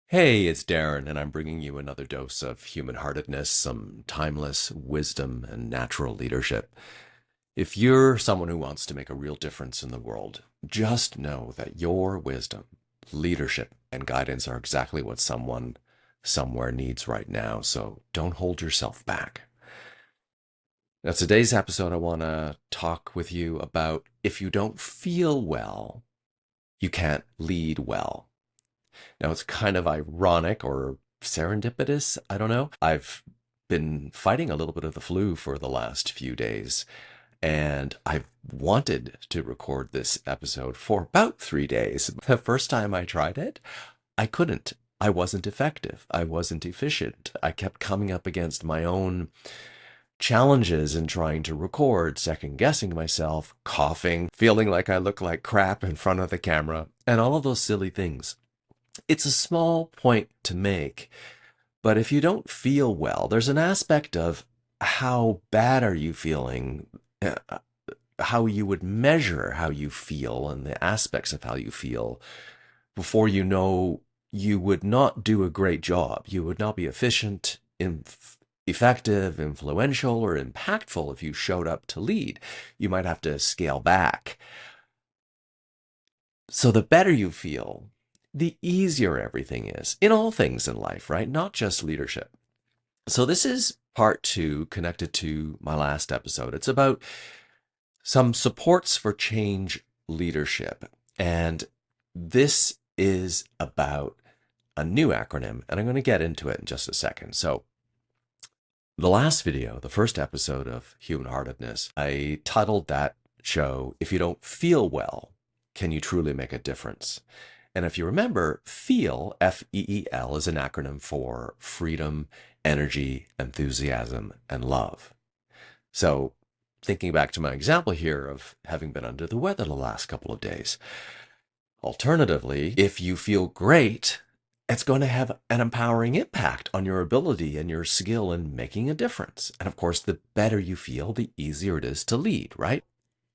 Hey, it's Darren, and I'm bringing you another dose of human-heartedness, some timeless wisdom, and natural leadership. If you're someone who wants to make a real difference in the world, just know that your wisdom, leadership, and guidance are exactly what someone somewhere needs right now. So don't hold yourself back. Now, today's episode, I want to talk with you about if you don't feel well, you can't lead well. Now, it's kind of ironic or serendipitous. I don't know. I've been fighting a little bit of the flu for the last few days, and I've wanted to record this episode for about 3 days. The first time I tried it, I couldn't. I wasn't effective. I wasn't efficient. I kept coming up against my own challenges in trying to record, second guessing myself, coughing, feeling like I look like crap in front of the camera, and all of those silly things. It's a small point to make, but if you don't feel well, there's an aspect of how bad are you feeling, how you would measure how you feel and the aspects of how you feel before you know you would not do a great job. You would not be efficient, effective, influential, or impactful if you showed up to lead. You might have to scale back. So the better you feel, the easier everything is in all things in life, right? Not just leadership. So this is part 2 connected to my last episode. It's about some supports for change leadership. And this is about a new acronym, and I'm going to get into it in just a second. So the last video, the first episode of Human Heartedness, I titled that show, If You Don't Feel Well, Can You Truly Make a Difference? And if you remember, FEEL, F-E-E-L, is an acronym for freedom, energy, enthusiasm, and love. So thinking back to my example here of having been under the weather the last couple of days. Alternatively, if you feel great, it's going to have an empowering impact on your ability and your skill in making a difference. And of course, the better you feel, the easier it is to lead, right?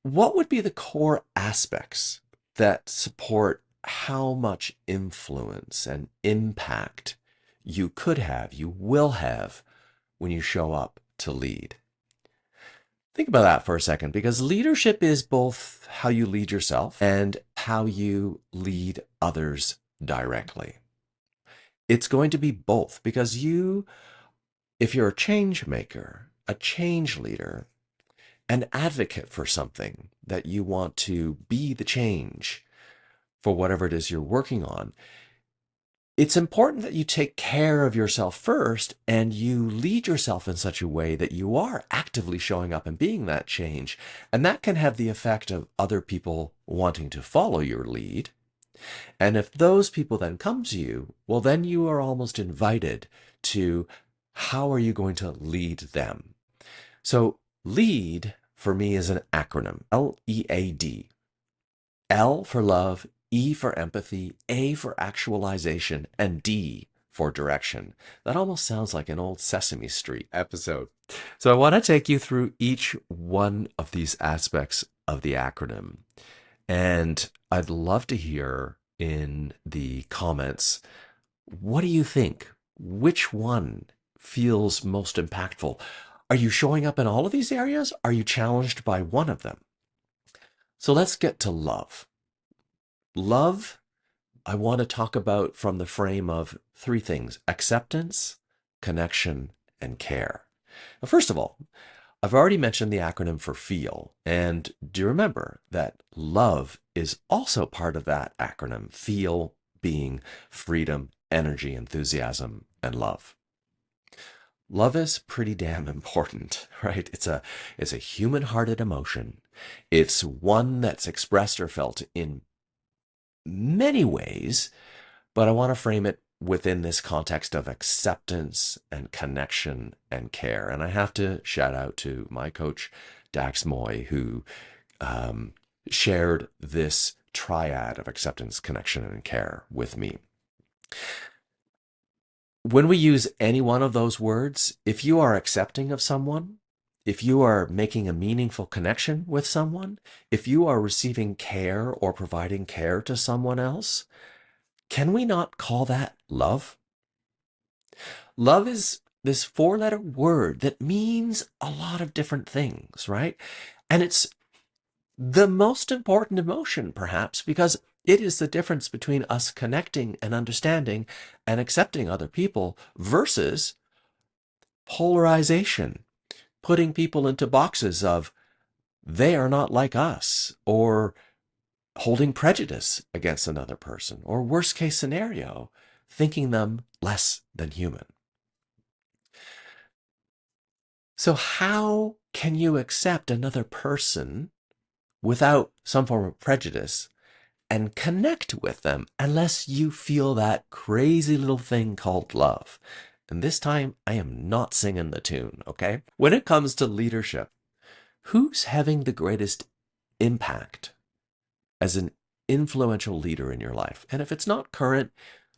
What would be the core aspects that support how much influence and impact you could have, you will have when you show up to lead? Think about that for a second, because leadership is both how you lead yourself and how you lead others directly. It's going to be both, because if you're a change maker, a change leader, an advocate for something that you want to be the change for whatever it is you're working on, it's important that you take care of yourself first and you lead yourself in such a way that you are actively showing up and being that change. And that can have the effect of other people wanting to follow your lead. And if those people then come to you, well, then you are almost invited to how are you going to lead them? So LEAD for me is an acronym, L-E-A-D. L for love, E for empathy, A for actualization, and D for direction. That almost sounds like an old Sesame Street episode. So I want to take you through each one of these aspects of the acronym. And I'd love to hear in the comments, what do you think? Which one feels most impactful? Are you showing up in all of these areas? Are you challenged by one of them? So let's get to love. Love, I want to talk about from the frame of 3 things: acceptance, connection, and care. Now, first of all, I've already mentioned the acronym for FEEL, and do you remember that love is also part of that acronym, FEEL being freedom, energy, enthusiasm, and love. Love is pretty damn important, right? It's a human-hearted emotion. It's one that's expressed or felt in many ways, but I want to frame it within this context of acceptance and connection and care. And I have to shout out to my coach, Dax Moy, who shared this triad of acceptance, connection, and care with me. When we use any one of those words, if you are accepting of someone, if you are making a meaningful connection with someone, if you are receiving care or providing care to someone else, can we not call that love? Love is this four-letter word that means a lot of different things, right? And it's the most important emotion, perhaps, because it is the difference between us connecting and understanding and accepting other people versus polarization, putting people into boxes of they are not like us, or holding prejudice against another person, or worst case scenario, thinking them less than human. So how can you accept another person without some form of prejudice and connect with them unless you feel that crazy little thing called love? And this time I am not singing the tune, okay? When it comes to leadership, who's having the greatest impact as an influential leader in your life? And if it's not current,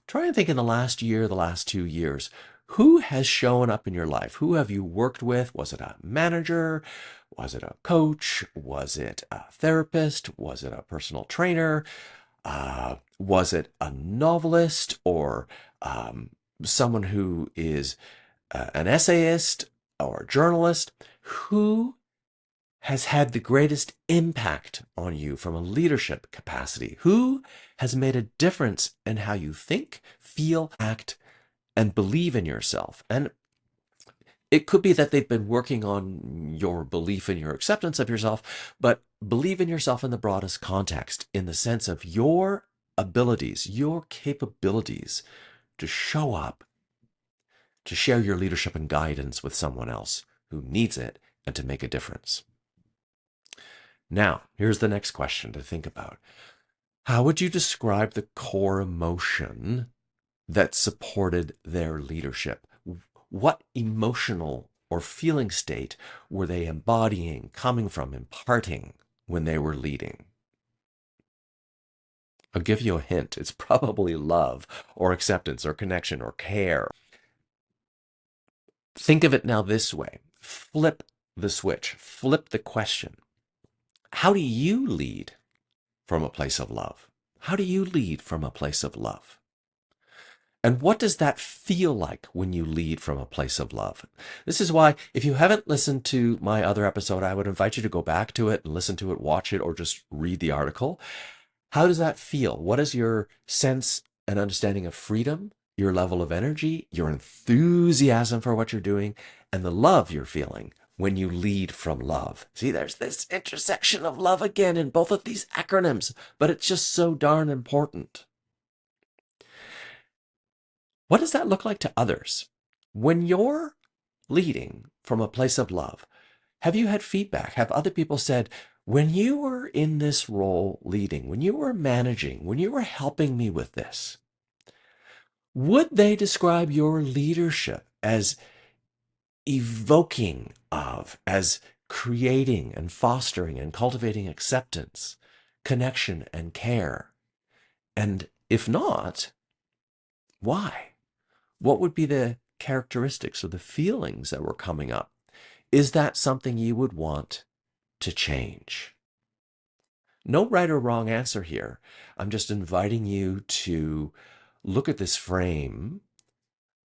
try and think in the last year, the last 2 years, who has shown up in your life? Who have you worked with? Was it a manager? Was it a coach? Was it a therapist? Was it a personal trainer? Was it a novelist, or someone who is an essayist or a journalist? Who has had the greatest impact on you from a leadership capacity? Who has made a difference in how you think, feel, act, and believe in yourself? And it could be that they've been working on your belief and your acceptance of yourself, but believe in yourself in the broadest context, in the sense of your abilities, your capabilities to show up, to share your leadership and guidance with someone else who needs it, and to make a difference. Now, here's the next question to think about. How would you describe the core emotion that supported their leadership? What emotional or feeling state were they embodying, coming from, imparting when they were leading? I'll give you a hint. It's probably love or acceptance or connection or care. Think of it now this way. Flip the switch. Flip the question. How do you lead from a place of love? How do you lead from a place of love? And what does that feel like when you lead from a place of love? This is why, if you haven't listened to my other episode, I would invite you to go back to it and listen to it, watch it, or just read the article. How does that feel? What is your sense and understanding of freedom, your level of energy, your enthusiasm for what you're doing, and the love you're feeling when you lead from love? See, there's this intersection of love again in both of these acronyms, but it's just so darn important. What does that look like to others? When you're leading from a place of love, have you had feedback? Have other people said, when you were in this role leading, when you were managing, when you were helping me with this, would they describe your leadership as evoking of, as creating and fostering and cultivating acceptance, connection, and care? And if not, why? What would be the characteristics or the feelings that were coming up? Is that something you would want to change? No right or wrong answer here. I'm just inviting you to look at this frame,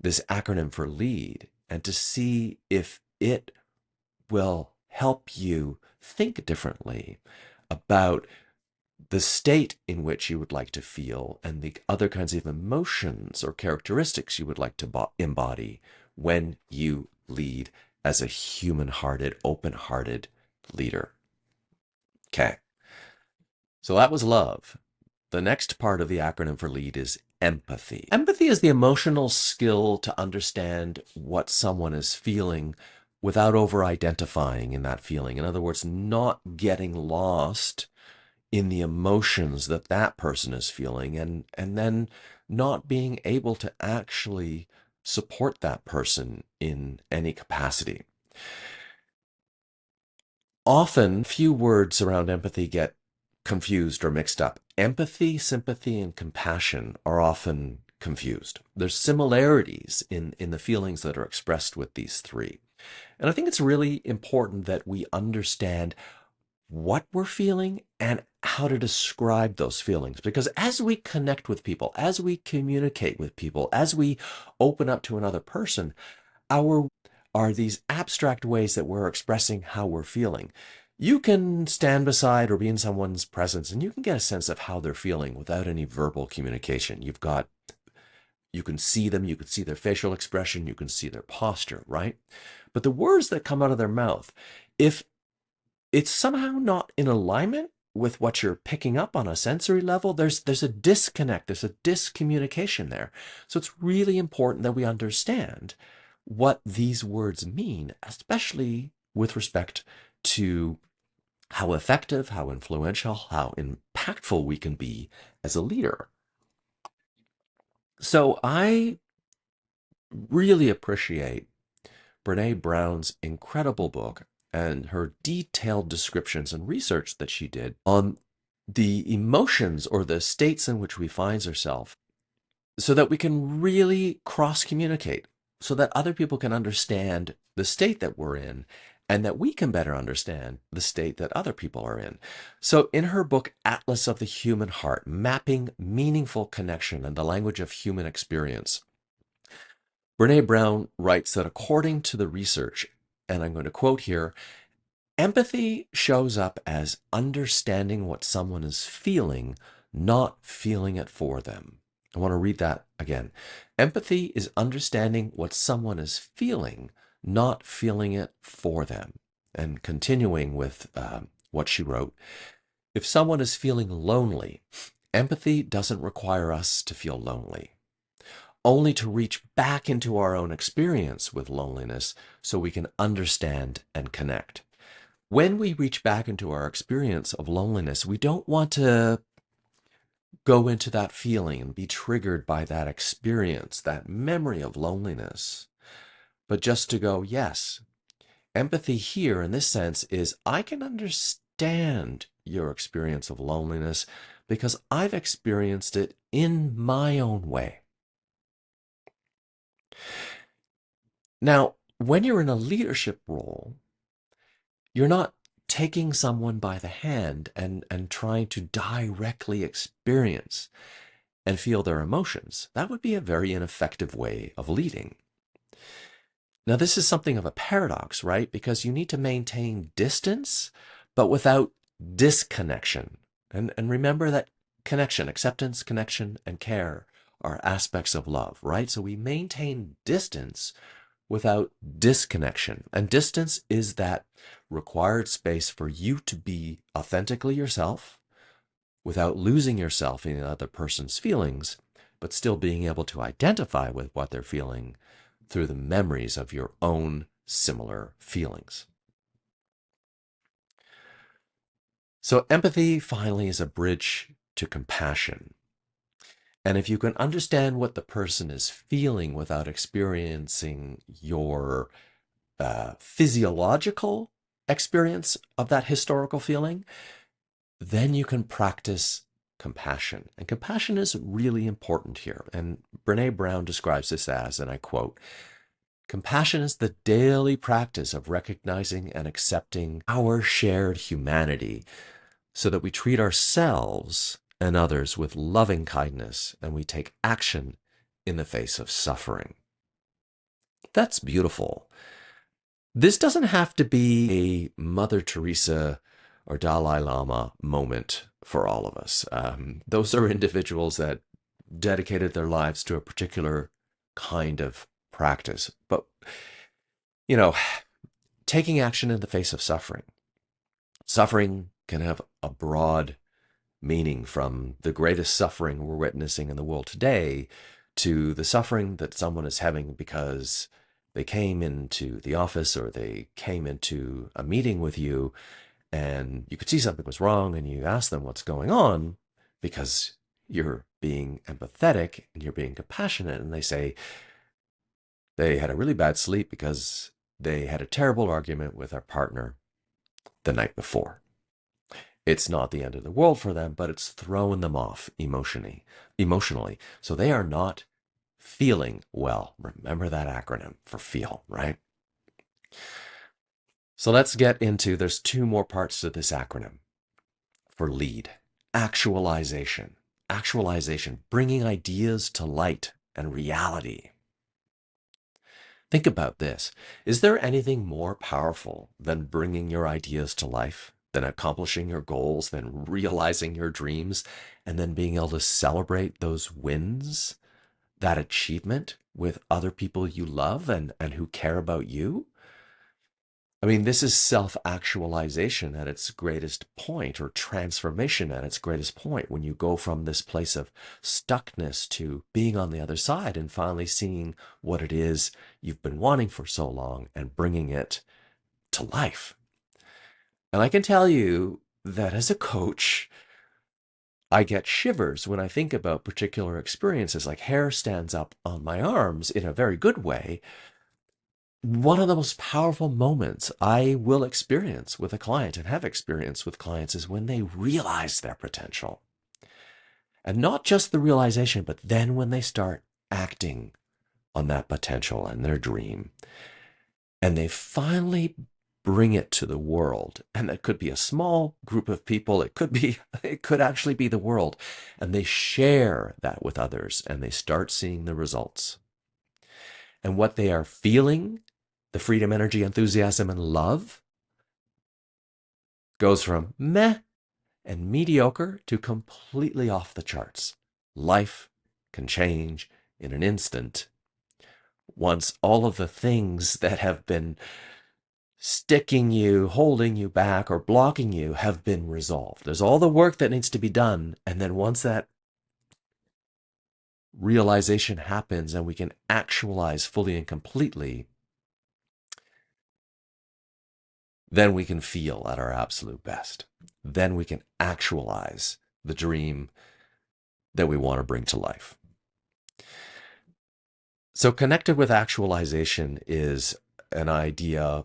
this acronym for LEAD, and to see if it will help you think differently about the state in which you would like to feel and the other kinds of emotions or characteristics you would like to embody when you lead as a human-hearted, open-hearted leader. Okay, so that was love. The next part of the acronym for LEAD is empathy. Empathy is the emotional skill to understand what someone is feeling without over-identifying in that feeling. In other words, not getting lost in the emotions that that person is feeling, and then not being able to actually support that person in any capacity. Often, few words around empathy get confused or mixed up. Empathy, sympathy, and compassion are often confused. There's similarities in the feelings that are expressed with these three. And I think it's really important that we understand what we're feeling and how to describe those feelings. Because as we connect with people, as we communicate with people, as we open up to another person, our are these abstract ways that we're expressing how we're feeling. You can stand beside or be in someone's presence and you can get a sense of how they're feeling without any verbal communication. You can see them, you can see their facial expression, you can see their posture, right? But the words that come out of their mouth, if it's somehow not in alignment with what you're picking up on a sensory level, there's a disconnect, there's a discommunication there. So it's really important that we understand what these words mean, especially with respect to how effective, how influential, how impactful we can be as a leader. So I really appreciate Brene Brown's incredible book and her detailed descriptions and research that she did on the emotions or the states in which we find ourselves so that we can really cross communicate, so that other people can understand the state that we're in and that we can better understand the state that other people are in. So in her book, Atlas of the Human Heart, Mapping Meaningful Connection and the Language of Human Experience, Brene Brown writes that according to the research, and I'm going to quote here, empathy shows up as understanding what someone is feeling, not feeling it for them. I want to read that again. Empathy is understanding what someone is feeling, not feeling it for them. And continuing with what she wrote, if someone is feeling lonely, empathy doesn't require us to feel lonely, only to reach back into our own experience with loneliness so we can understand and connect. When we reach back into our experience of loneliness, we don't want to go into that feeling and be triggered by that experience, that memory of loneliness, but just to go, yes, empathy here in this sense is I can understand your experience of loneliness because I've experienced it in my own way. Now, when you're in a leadership role, you're not taking someone by the hand and trying to directly experience and feel their emotions. That would be a very ineffective way of leading. Now, this is something of a paradox, right? Because you need to maintain distance, but without disconnection. And remember that connection, acceptance, connection, and care are aspects of love, right? So we maintain distance without disconnection. And distance is that required space for you to be authentically yourself without losing yourself in the other person's feelings, but still being able to identify with what they're feeling through the memories of your own similar feelings. So empathy finally is a bridge to compassion. And if you can understand what the person is feeling without experiencing your physiological experience of that historical feeling, then you can practice compassion. And compassion is really important here. And Brene Brown describes this as, and I quote, compassion is the daily practice of recognizing and accepting our shared humanity so that we treat ourselves and others with loving kindness and we take action in the face of suffering. That's beautiful. This doesn't have to be a Mother Teresa or Dalai Lama moment for all of us. Those are individuals that dedicated their lives to a particular kind of practice. But, you know, taking action in the face of suffering. Suffering can have a broad meaning, from the greatest suffering we're witnessing in the world today to the suffering that someone is having because they came into the office or they came into a meeting with you and you could see something was wrong and you ask them what's going on because you're being empathetic and you're being compassionate, and they say they had a really bad sleep because they had a terrible argument with their partner the night before. It's not the end of the world for them, but it's throwing them off emotionally. So they are not feeling well. Remember that acronym for feel, right? So let's get into, there's two more parts to this acronym for LEAD. Actualization. Actualization, bringing ideas to light and reality. Think about this. Is there anything more powerful than bringing your ideas to life, than accomplishing your goals, than realizing your dreams, and then being able to celebrate those wins, that achievement with other people you love and who care about you? I mean, this is self-actualization at its greatest point, or transformation at its greatest point, when you go from this place of stuckness to being on the other side and finally seeing what it is you've been wanting for so long and bringing it to life. And I can tell you that as a coach, I get shivers when I think about particular experiences, like hair stands up on my arms in a very good way. One of the most powerful moments I will experience with a client and have experienced with clients is when they realize their potential. And not just the realization, but then when they start acting on that potential and their dream, and they finally bring it to the world. And it could be a small group of people. It could actually be the world. And they share that with others and they start seeing the results. And what they are feeling, the freedom, energy, enthusiasm, and love, goes from meh and mediocre to completely off the charts. Life can change in an instant once all of the things that have been sticking you, holding you back, or blocking you have been resolved. There's all the work that needs to be done. And then once that realization happens and we can actualize fully and completely, then we can feel at our absolute best. Then we can actualize the dream that we want to bring to life. So connected with actualization is an idea,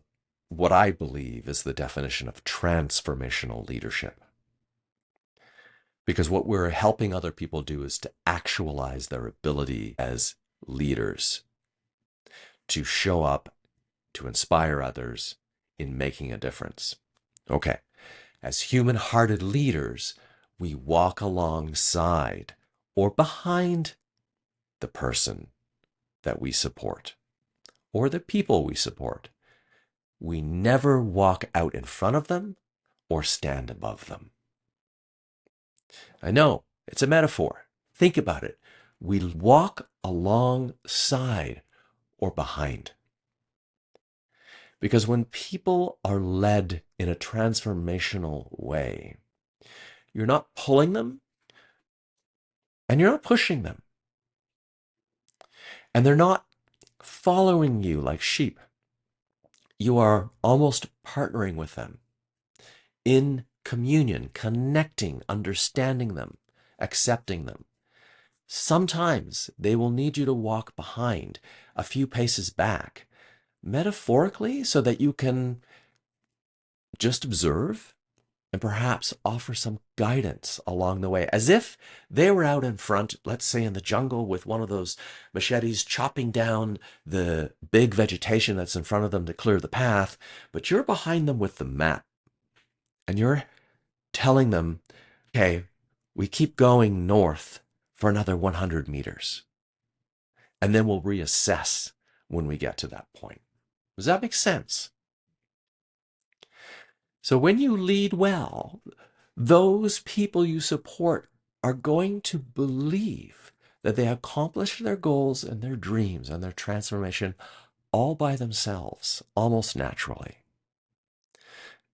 what I believe is the definition of transformational leadership. Because what we're helping other people do is to actualize their ability as leaders, to show up, to inspire others in making a difference. Okay, as human-hearted leaders, we walk alongside or behind the person that we support or the people we support. We never walk out in front of them or stand above them. I know, it's a metaphor. Think about it. We walk alongside or behind. Because when people are led in a transformational way, you're not pulling them and you're not pushing them. And they're not following you like sheep. You are almost partnering with them in communion, connecting, understanding them, accepting them. Sometimes they will need you to walk behind, a few paces back, metaphorically, so that you can just observe and perhaps offer some guidance along the way, as if they were out in front, let's say in the jungle with one of those machetes chopping down the big vegetation that's in front of them to clear the path, but you're behind them with the map and you're telling them, okay, we keep going north for another 100 meters and then we'll reassess when we get to that point. Does that make sense? So when you lead well, those people you support are going to believe that they accomplish their goals and their dreams and their transformation all by themselves, almost naturally.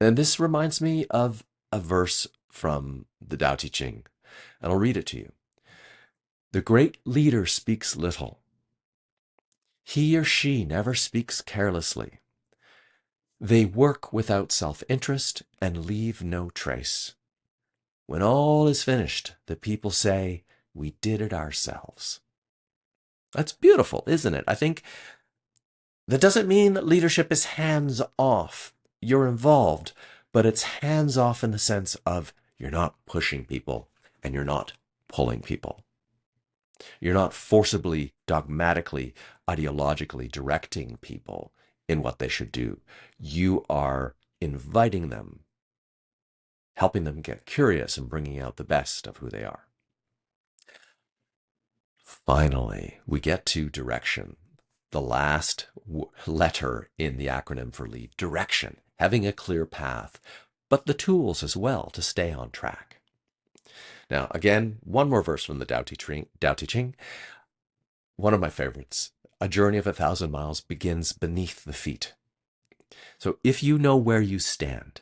And this reminds me of a verse from the Tao Te Ching, and I'll read it to you. The great leader speaks little. He or she never speaks carelessly. They work without self-interest and leave no trace. When all is finished, the people say, we did it ourselves. That's beautiful, isn't it? I think that doesn't mean that leadership is hands off. You're involved, but it's hands off in the sense of you're not pushing people and you're not pulling people. You're not forcibly, dogmatically, ideologically directing people in what they should do. You are inviting them, helping them get curious and bringing out the best of who they are. Finally, we get to direction, the last letter in the acronym for LEAD, direction, having a clear path, but the tools as well to stay on track. Now, again, one more verse from the Tao Te Ching, one of my favorites. A journey of 1,000 miles begins beneath the feet. So if you know where you stand,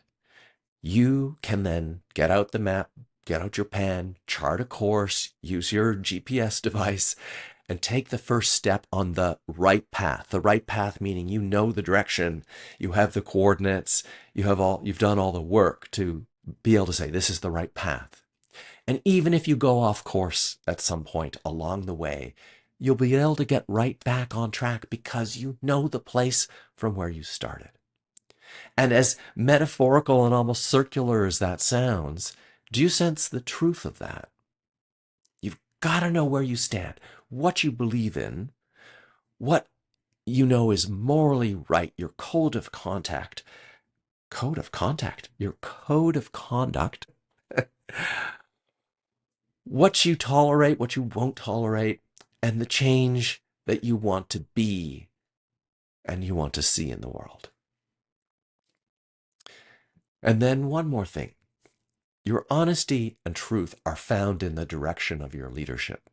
you can then get out the map, get out your pen, chart a course, use your GPS device, and take the first step on the right path. The right path meaning you know the direction, you have the coordinates, you've done all the work to be able to say this is the right path. And even if you go off course at some point along the way, you'll be able to get right back on track because you know the place from where you started. And as metaphorical and almost circular as that sounds, do you sense the truth of that? You've got to know where you stand, what you believe in, what you know is morally right, your code of conduct, your code of conduct, what you tolerate, what you won't tolerate, and the change that you want to be and you want to see in the world. And then one more thing. Your honesty and truth are found in the direction of your leadership.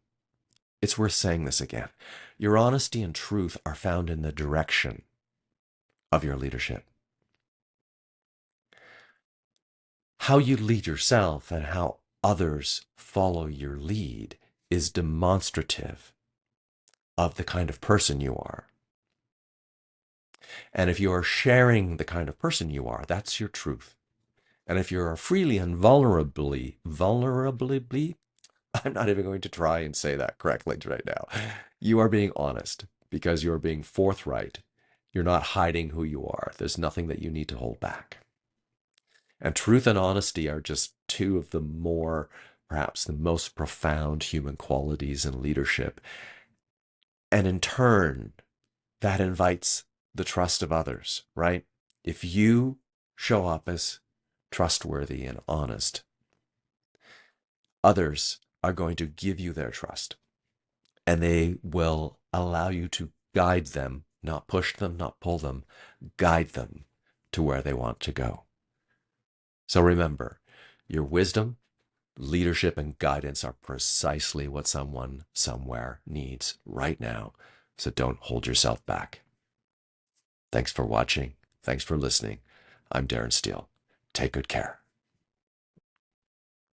It's worth saying this again. Your honesty and truth are found in the direction of your leadership. How you lead yourself and how others follow your lead is demonstrative of the kind of person you are. And if you are sharing the kind of person you are, that's your truth. And if you're freely and vulnerably, I'm not even going to try and say that correctly right now. You are being honest because you're being forthright. You're not hiding who you are. There's nothing that you need to hold back. And truth and honesty are just two of the more, perhaps the most profound human qualities in leadership. And in turn, that invites the trust of others, right? If you show up as trustworthy and honest, others are going to give you their trust and they will allow you to guide them, not push them, not pull them, guide them to where they want to go. So remember, your wisdom, leadership, and guidance are precisely what someone somewhere needs right now. So don't hold yourself back. Thanks for watching. Thanks for listening. I'm Darren Stehle. Take good care.